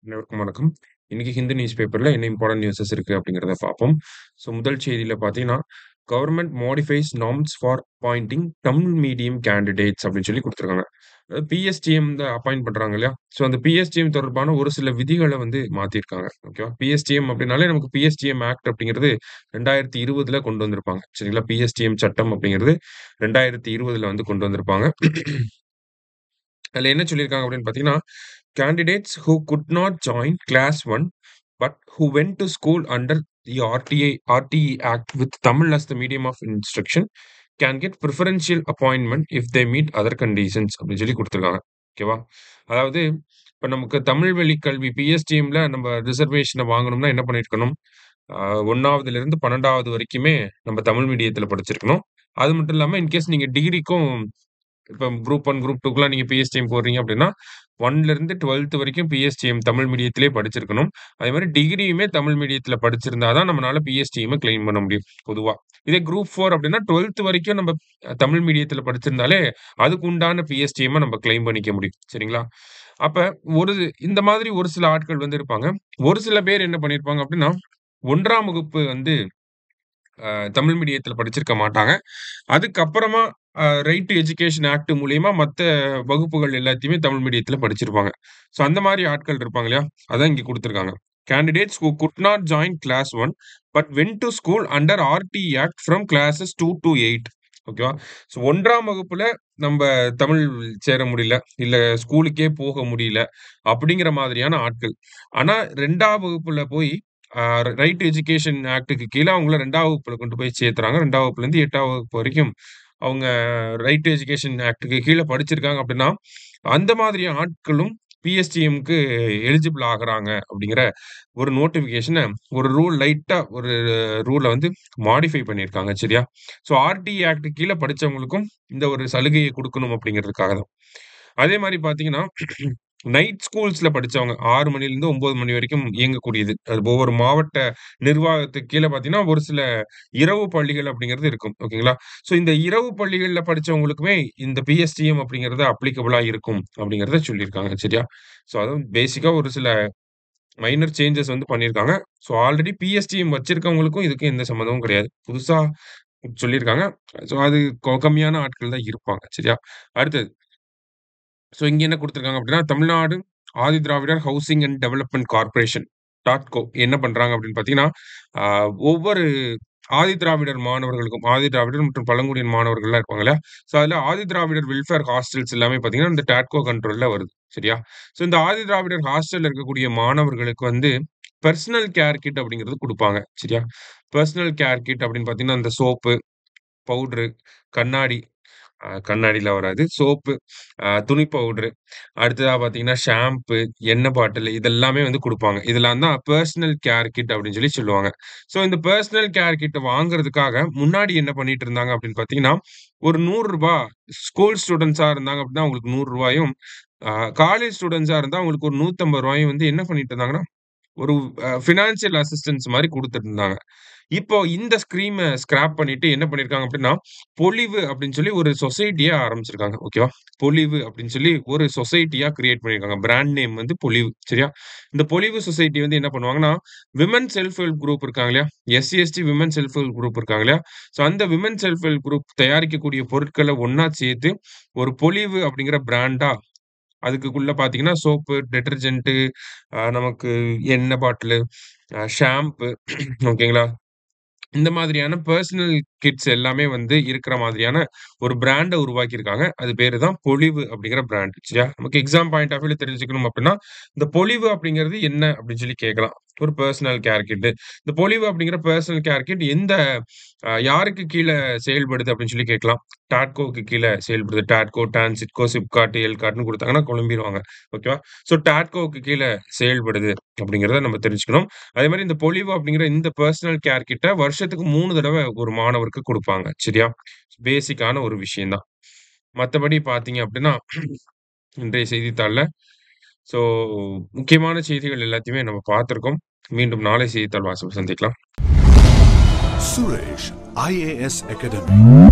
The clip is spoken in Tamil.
அனைவருக்கும் வணக்கம். இன்னைக்கு ஹிந்து நியூஸ் பேப்பர்ல என்ன இம்பார்ட்டன்ட் நியூஸஸ் இருக்கு அப்படிங்கிறத பார்ப்போம். முதல் செய்தியில பார்த்தீங்கன்னா, government modifies norms for appointing Tamil medium candidates அப்படின்னு சொல்லி குடுத்துருக்காங்க. அதாவது பிஎஸ்டிஎம் தான் அப்பாயிண்ட் பண்றாங்க இல்லையா? அந்த பிஎஸ்டிஎம் தொடர்பான ஒரு சில விதிகள வந்து மாத்தியிருக்காங்க. ஓகேவா? பிஎஸ்டிஎம் அப்படின்னாலே நமக்கு பிஎஸ்டிஎம் ஆக்ட் அப்படிங்கிறது 2020ல கொண்டு வந்திருப்பாங்க. சரிங்களா? பிஎஸ்டிஎம் சட்டம் அப்படிங்கிறது 2020ல வந்து கொண்டு வந்திருப்பாங்க. அதுல என்ன சொல்லியிருக்காங்க அப்படின்னு பார்த்தீங்கன்னா, candidates who could not join class 1 but who went to school under the RTE act with Tamil as the medium of instruction can get preferential appointment if they meet other conditions அப்படின்னு சொல்லி குடுத்துருக்காங்க. ஓகேவா? அதாவது இப்ப நமக்கு தமிழ் வழி கல்வி பிஎஸ்டிஎம்ல நம்ம ரிசர்வேஷன வாங்கணும்னா என்ன பண்ணியிருக்கணும்? 1வதுலருந்து 12வது வரைக்குமே நம்ம தமிழ் மீடியத்தில படிச்சிருக்கணும். அது மட்டும் இல்லாம இன்கேஸ் நீங்க டிகிரிக்கும் இப்ப குரூப் 1, குரூப் 2க்குலாம் நீங்க பிஎஸ்டிஎம் போடுறீங்க அப்படின்னா, 1லருந்து 12த் வரைக்கும் பிஎஸ்டிஎம் தமிழ் மீடியத்திலே படிச்சிருக்கணும். அதேமாரி டிகிரியுமே தமிழ் மீடியத்தில படிச்சிருந்தா தான் நம்மனால பிஎஸ்டிஎம்ம கிளைம் பண்ண முடியும் பொதுவா. இதே குரூப் 4 அப்படின்னா 12த் வரைக்கும் நம்ம தமிழ் மீடியத்தில படிச்சிருந்தாலே, அதுக்கு உண்டான பிஎஸ்டிஎம்ம நம்ம கிளைம் பண்ணிக்க முடியும். சரிங்களா? அப்ப ஒரு இந்த மாதிரி ஒரு சில ஆட்கள் வந்து இருப்பாங்க. ஒரு சில பேர் என்ன பண்ணியிருப்பாங்க அப்படின்னா, 1ஆம் வகுப்பு வந்து தமிழ் மீடியத்தில படிச்சிருக்க மாட்டாங்க. அதுக்கப்புறமா ரைட் டூ எஜுகேஷன் ஆக்ட் மூலியமா மத்த வகுப்புகள் எல்லாத்தையுமே தமிழ் மீடியத்தில படிச்சிருப்பாங்க. அந்த மாரி ஆட்கள் இருப்பாங்க இல்லையா? அதான் இங்க குடுத்துருக்காங்க. Candidates who could not join class 1 but went to school under RTE act from classes 2 to 8 ஓகேவா? 1ஆம் வகுப்புல நம்ப தமிழ் சேர முடியல, இல்ல ஸ்கூலுக்கே போக முடியல, அப்படிங்கிற மாதிரியான ஆட்கள். ஆனா 2ஆம் வகுப்புல போய் அ ரைட் டூ எஜுகேஷன் ஆக்ட்க்கு கீழ அவங்கள 2ஆம் வகுப்புல கொண்டு போய் சேர்த்துறாங்க. 2ஆம் வகுப்புலேருந்து 8ஆம் வகுப்பு வரைக்கும் அவங்க ரைட் டூ எஜுகேஷன் ஆக்ட்க்கு கீழ படிச்சிருக்காங்க அப்படின்னா, அந்த மாதிரி ஆட்களும் பிஎஸ்டிஎம்க்கு எலிஜிபிள் ஆகுறாங்க அப்படிங்கிற ஒரு நோட்டிஃபிகேஷன ஒரு ரூல் லைட்டா ஒரு ரூல வந்து மாடிஃபை பண்ணியிருக்காங்க. சரியா? ஆர்டிஇ ஆக்ட் கீழ படிச்சவங்களுக்கும் இந்த ஒரு சலுகைய குடுக்கணும் அப்படிங்கிறதுக்காக தான். அதே மாரி பார்த்தீங்கன்னா, நைட் ஸ்கூல்ஸ்ல படிச்சவங்க 6 மணிலேருந்து 9 மணி வரைக்கும் இயங்கக்கூடியது. அது ஒவ்வொரு மாவட்ட நிர்வாகத்துக்கு கீழ பார்த்தீங்கன்னா, ஒரு சில இரவு பள்ளிகள் அப்படிங்கிறது இருக்கும். ஓகேங்களா? இந்த இரவு பள்ளிகள்ல படிச்சவங்களுக்குமே இந்த பிஎஸ்டிஎம் அப்படிங்கிறது அப்ளிகபிளா இருக்கும் அப்படிங்கிறத சொல்லியிருக்காங்க. சரியா? அதுவும் பேசிக்கா ஒரு சில மைனர் சேஞ்சஸ் வந்து பண்ணியிருக்காங்க. ஆல்ரெடி பிஎஸ்டிஎம் வச்சிருக்கவங்களுக்கும் இதுக்கும் எந்த சம்மந்தமும் கிடையாது. புதுசா சொல்லியிருக்காங்க. அது கம்மியான ஆட்கள் தான் இருப்பாங்க. சரியா? அடுத்தது இங்க என்ன குடுத்துருக்காங்க அப்படின்னா, Tamil Nadu Adi Dravidar housing and development corporation டாட்கோ என்ன பண்றாங்க அப்படின்னு பார்த்தீங்கன்னா, அ ஒவ்வொரு ஆதி திராவிடர் மாணவர்களுக்கும் ஆதி திராவிடர் மற்றும் பழங்குடியின மாணவர்கள்லாம் இருப்பாங்க இல்லையா? அதுல ஆதி திராவிடர் வெல்ஃபேர் ஹாஸ்டல்ஸ் எல்லாமே பார்த்தீங்கன்னா, இந்த டாட்கோ கண்ட்ரோல்ல வருது. சரியா? இந்த ஆதி திராவிடர் ஹாஸ்டல்ல இருக்கக்கூடிய மாணவர்களுக்கு வந்து பெர்சனல் கேர் கிட் அப்படிங்கிறது குடுப்பாங்க. சரியா? பெர்சனல் கேர் கிட் அப்படின்னு பார்த்தீங்கன்னா, இந்த சோப்பு, பவுடரு, கண்ணாடி கண்ணாடிலாம் வராது. சோப்பு, துணி பவுடரு, அடுத்ததா பார்த்தீங்கன்னா, ஷாம்பு, எண்ணெய் பாட்டில் இதெல்லாமே வந்து குடுப்பாங்க. இதெல்லாம் தான் பெர்சனல் கேர் கிட் அப்படின்னு சொல்லி சொல்லுவாங்க. இந்த பெர்சனல் கேர் கிட்ட வாங்குறதுக்காக முன்னாடி என்ன பண்ணிட்டு இருந்தாங்க அப்படின்னு பார்த்தீங்கன்னா, ஒரு ரூ. 100 ஸ்கூல் ஸ்டூடண்ட்ஸா இருந்தாங்க அப்படின்னா, அவங்களுக்கு ரூ. 100யும் அ காலேஜ் ஸ்டூடண்ட்ஸா இருந்தா அவங்களுக்கு ஒரு ரூ. 150யும் வந்து என்ன பண்ணிட்டு இருந்தாங்கன்னா, ஒரு பினான்சியல் அசிஸ்டன்ஸ் மாரி குடுத்துட்டு இருந்தாங்க. இப்போ இந்த ஸ்கீம ஸ்கிராப் பண்ணிட்டு என்ன பண்ணியிருக்காங்க அப்டின்னா, பொலிவு அப்டின்னு சொல்லி ஒரு சொசைட்டியா ஆரம்பிச்சிருக்காங்க. ஓகேவா? பொலிவு அப்டின்னு சொல்லி ஒரு சொசைட்டியா கிரியேட் பண்ணியிருக்காங்க. பிராண்ட் நேம் வந்து பொலிவு. சரியா? இந்த பொலிவு சொசைட்டி வந்து என்ன பண்ணுவாங்கன்னா, விமன் செல்ஃப் ஹெல்ப் குரூப் இருக்காங்க இல்லையா? SC, ST women self help group இருக்காங்க இல்லையா? அந்த விமன் செல்ஃப் ஹெல்ப் குரூப் தயாரிக்கக்கூடிய பொருட்கள ஒண்ணா சேர்த்து ஒரு பொலிவு அப்டிங்கிற பிராண்டா அதுக்குள்ள பார்த்தீங்கன்னா, சோப்பு, டிட்டர்ஜென்ட்டு, நமக்கு எண்ணெய் பாட்டிலு, ஷாம்பு ஓகேங்களா? இந்த மாதிரியான பெர்சனல் கிட்ஸ் எல்லாமே வந்து இருக்கிற மாதிரியான ஒரு பிராண்ட உருவாக்கியிருக்காங்க. அது பேரு தான் பொலிவு அப்படிங்கிற பிராண்ட். சரியா? நமக்கு எக்ஸாம் பாயிண்ட் ஆஃப் வியூல தெரிஞ்சுக்கணும் அப்படின்னா, இந்த பொலிவு அப்படிங்கிறது என்ன அப்படின்னு சொல்லி கேட்கலாம். ஒரு பெர்சனல் கேர் கிட். இந்த பொலிவு அப்படிங்கிற பெர்சனல் கேர் கிட் எந்த யாருக்கு கீழ செயல்படுது அப்படின்னு சொல்லி கேட்கலாம். டாட்கோக்கு கீழ செயல்படுது. டாட்கோ, டான்சிட்கோ, சிப்காட், எல்காட்ன்னு குடுத்தாங்கன்னா குழம்பிருவாங்க. ஓகேவா? டாட்கோவுக்கு கீழ செயல்படுது அப்படிங்கிறத நம்ம தெரிஞ்சுக்கணும். அதே மாரி இந்த பொலிவோ அப்படிங்கிற இந்த பெர்சனல் கேர் கிட்ட வருஷத்துக்கு 3 தடவ ஒரு மாணவருக்கு குடுப்பாங்க. சரியா? பேசிக்கான ஒரு விஷயம் தான். மத்தபடி பார்த்தீங்க அப்படின்னா, இன்றைய செய்தித்தாள்ல ஸோ முக்கியமான செய்திகள் எல்லாத்தையுமே நம்ம பார்த்திருக்கோம். மீண்டும் நாளை செய்தித்தாள் வாசிப்பில் சந்திக்கலாம். Suresh, IAS Academy.